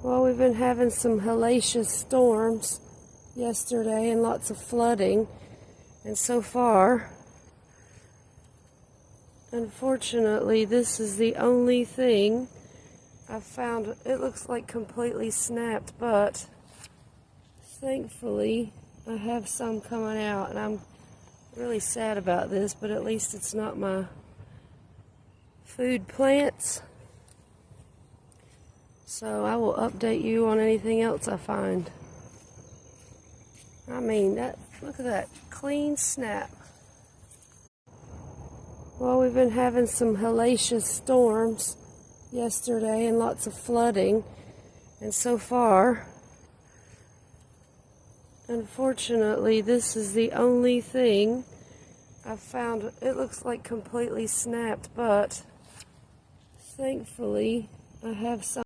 Well, we've been having some hellacious storms yesterday and lots of flooding. And so far, unfortunately, this is the only thing I've found. It looks like completely snapped, but thankfully I have some coming out, and I'm really sad about this, but at least it's not my food plants. So I will update you on anything else I find. I mean, look at that clean snap. Well, we've been having some hellacious storms yesterday and lots of flooding. And so far, unfortunately, this is the only thing I've found. It looks like completely snapped, but thankfully I have some.